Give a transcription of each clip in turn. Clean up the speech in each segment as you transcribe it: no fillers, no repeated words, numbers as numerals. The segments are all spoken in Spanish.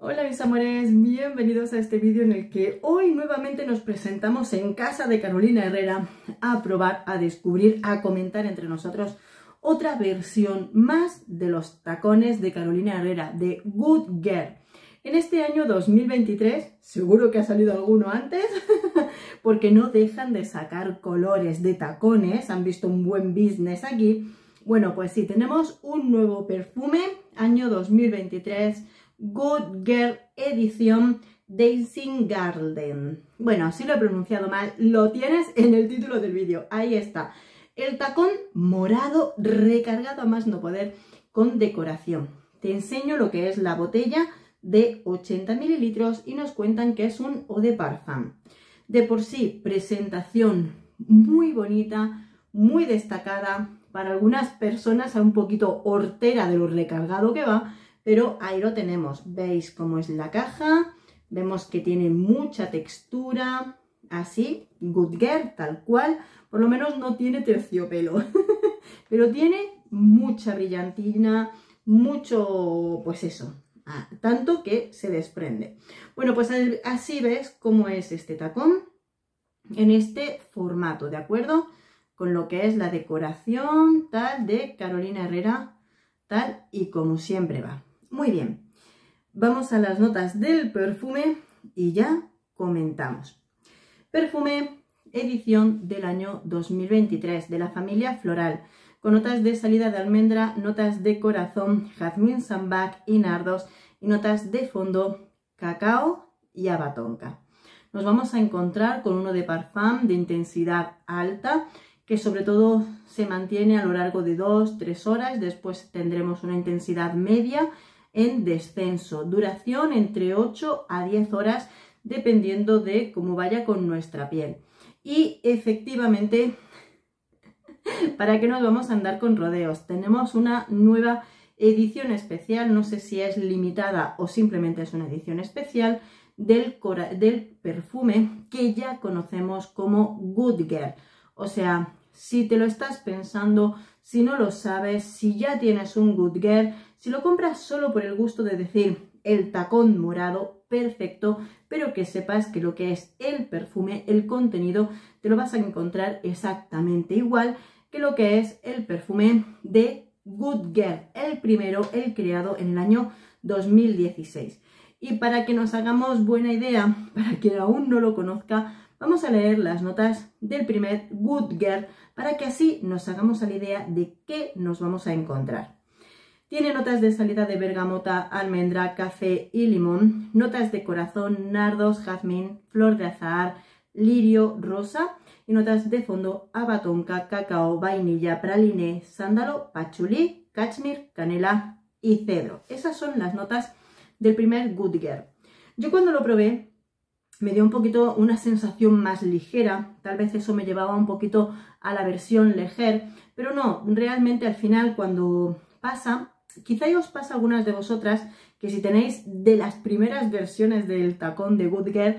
Hola mis amores, bienvenidos a este vídeo en el que hoy nuevamente nos presentamos en casa de Carolina Herrera a probar, a descubrir, a comentar entre nosotros otra versión más de los tacones de Carolina Herrera, de Good Girl. En este año 2023, seguro que ha salido alguno antes, porque no dejan de sacar colores de tacones, han visto un buen business aquí. Bueno, pues sí, tenemos un nuevo perfume, año 2023, Good Girl edición Dancing Garden. Bueno, así lo he pronunciado mal, lo tienes en el título del vídeo, ahí está. El tacón morado recargado a más no poder con decoración. Te enseño lo que es la botella de 80 mililitros y nos cuentan que es un eau de parfum. De por sí, presentación muy bonita, muy destacada, para algunas personas un poquito hortera de lo recargado que va, pero ahí lo tenemos. Veis cómo es la caja, vemos que tiene mucha textura, así, Good Girl, tal cual, por lo menos no tiene terciopelo, pero tiene mucha brillantina, mucho, pues eso, tanto que se desprende. Bueno, pues así ves cómo es este tacón en este formato, ¿de acuerdo? Con lo que es la decoración tal de Carolina Herrera, tal y como siempre va. Muy bien, vamos a las notas del perfume y ya comentamos. Perfume edición del año 2023 de la familia Floral, con notas de salida de almendra, notas de corazón, jazmín, sambac y nardos, y notas de fondo, cacao y abatonca. Nos vamos a encontrar con uno de parfum de intensidad alta, que sobre todo se mantiene a lo largo de 2-3 horas, después tendremos una intensidad media en descenso, duración entre 8 a 10 horas, dependiendo de cómo vaya con nuestra piel. Y efectivamente, ¿para qué nos vamos a andar con rodeos? Tenemos una nueva edición especial, no sé si es limitada o simplemente es una edición especial, del perfume que ya conocemos como Good Girl. O sea, si te lo estás pensando, si no lo sabes, si ya tienes un Good Girl, si lo compras solo por el gusto de decir el tacón morado, perfecto, pero que sepas que lo que es el perfume, el contenido, te lo vas a encontrar exactamente igual que lo que es el perfume de Good Girl, el primero, el creado en el año 2016. Y para que nos hagamos buena idea, para quien aún no lo conozca, vamos a leer las notas del primer Good Girl para que así nos hagamos a la idea de qué nos vamos a encontrar. Tiene notas de salida de bergamota, almendra, café y limón, notas de corazón, nardos, jazmín, flor de azahar, lirio, rosa y notas de fondo, abatonca, cacao, vainilla, praliné, sándalo, pachulí, cachemir, canela y cedro. Esas son las notas del primer Good Girl. Yo cuando lo probé me dio un poquito una sensación más ligera, tal vez eso me llevaba un poquito a la versión leger, pero no, realmente al final cuando pasa, quizá os pasa a algunas de vosotras que si tenéis de las primeras versiones del tacón de Good Girl,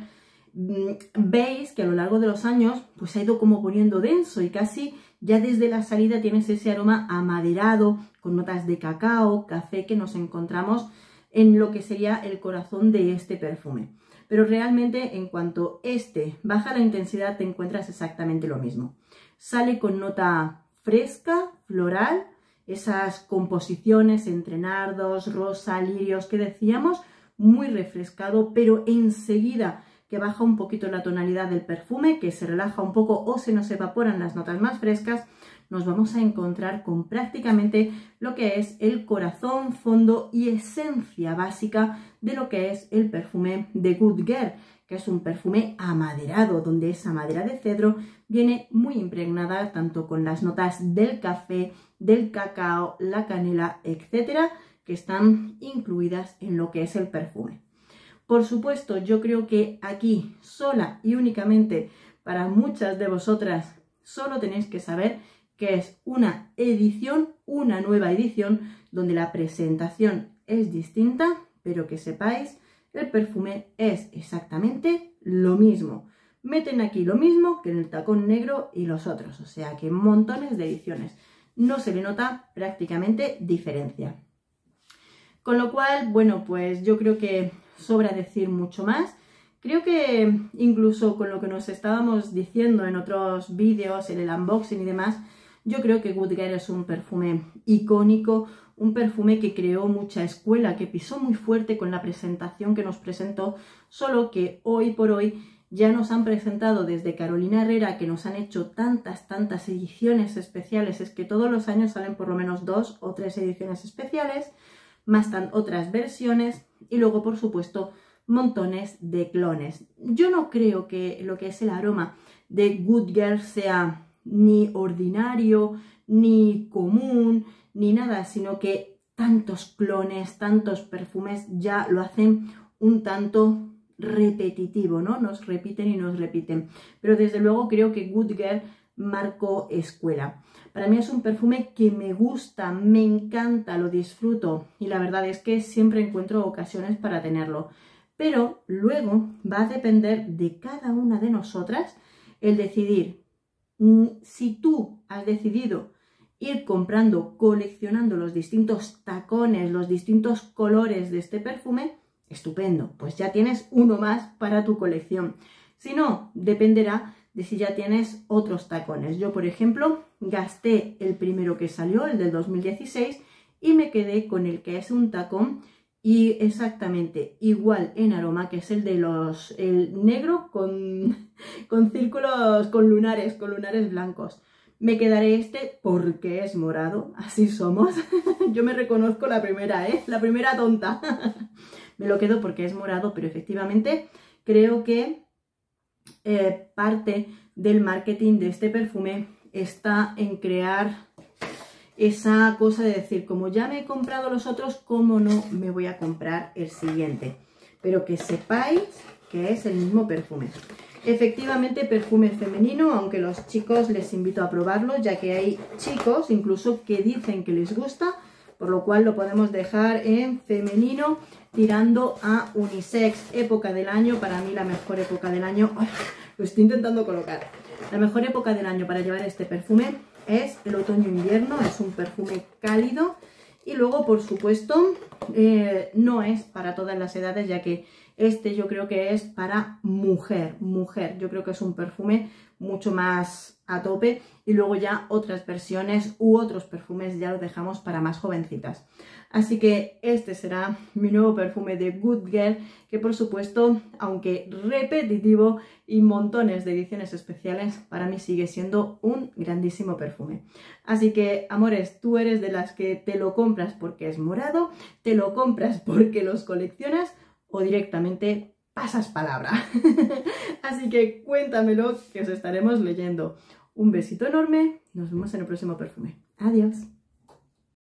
veis que a lo largo de los años pues ha ido como poniendo denso y casi ya desde la salida tienes ese aroma amaderado con notas de cacao, café que nos encontramos en lo que sería el corazón de este perfume. Pero realmente en cuanto este baja la intensidad te encuentras exactamente lo mismo. Sale con nota fresca, floral, esas composiciones entre nardos, rosa, lirios que decíamos, muy refrescado, pero enseguida que baja un poquito la tonalidad del perfume, que se relaja un poco o se nos evaporan las notas más frescas, nos vamos a encontrar con prácticamente lo que es el corazón, fondo y esencia básica de lo que es el perfume de Good Girl, que es un perfume amaderado, donde esa madera de cedro viene muy impregnada tanto con las notas del café, del cacao, la canela, etcétera, que están incluidas en lo que es el perfume. Por supuesto, yo creo que aquí, sola y únicamente para muchas de vosotras, solo tenéis que saber que es una edición, una nueva edición, donde la presentación es distinta, pero que sepáis que el perfume es exactamente lo mismo. Meten aquí lo mismo que en el tacón negro y los otros, o sea que montones de ediciones. No se le nota prácticamente diferencia. Con lo cual, bueno, pues yo creo que sobra decir mucho más. Creo que incluso con lo que nos estábamos diciendo en otros vídeos, en el unboxing y demás, yo creo que Good Girl es un perfume icónico, un perfume que creó mucha escuela, que pisó muy fuerte con la presentación que nos presentó, solo que hoy por hoy ya nos han presentado desde Carolina Herrera, que nos han hecho tantas ediciones especiales, es que todos los años salen por lo menos 2 o 3 ediciones especiales, más otras versiones y luego por supuesto montones de clones. Yo no creo que lo que es el aroma de Good Girl sea ni ordinario, ni común, ni nada, sino que tantos clones, tantos perfumes ya lo hacen un tanto repetitivo, ¿no? Nos repiten y nos repiten. Pero desde luego creo que Good Girl marcó escuela. Para mí es un perfume que me gusta, me encanta, lo disfruto y la verdad es que siempre encuentro ocasiones para tenerlo. Pero luego va a depender de cada una de nosotras el decidir. Si tú has decidido ir comprando, coleccionando los distintos tacones, los distintos colores de este perfume, estupendo, pues ya tienes uno más para tu colección. Si no, dependerá de si ya tienes otros tacones. Yo, por ejemplo, gasté el primero que salió, el del 2016, y me quedé con el que es un tacón y exactamente igual en aroma, que es el de el negro con círculos, con lunares blancos. Me quedaré este porque es morado, así somos. Yo me reconozco la primera, la primera tonta. Me lo quedo porque es morado, pero efectivamente creo que parte del marketing de este perfume está en crear esa cosa de decir, como ya me he comprado los otros, ¿cómo no me voy a comprar el siguiente? Pero que sepáis que es el mismo perfume. Efectivamente, perfume femenino, aunque los chicos les invito a probarlo, ya que hay chicos incluso que dicen que les gusta, por lo cual lo podemos dejar en femenino, tirando a unisex. Época del año, para mí la mejor época del año, lo estoy intentando colocar, la mejor época del año para llevar este perfume es el otoño-invierno, es un perfume cálido y luego por supuesto no es para todas las edades, ya que este yo creo que es para mujer, yo creo que es un perfume mucho más a tope y luego ya otras versiones u otros perfumes ya lo dejamos para más jovencitas. Así que este será mi nuevo perfume de Good Girl, que por supuesto, aunque repetitivo y montones de ediciones especiales, para mí sigue siendo un grandísimo perfume. Así que, amores, tú eres de las que te lo compras porque es morado, te lo compras porque los coleccionas o directamente pasas palabra. Así que cuéntamelo, que os estaremos leyendo. Un besito enorme, nos vemos en el próximo perfume. Adiós.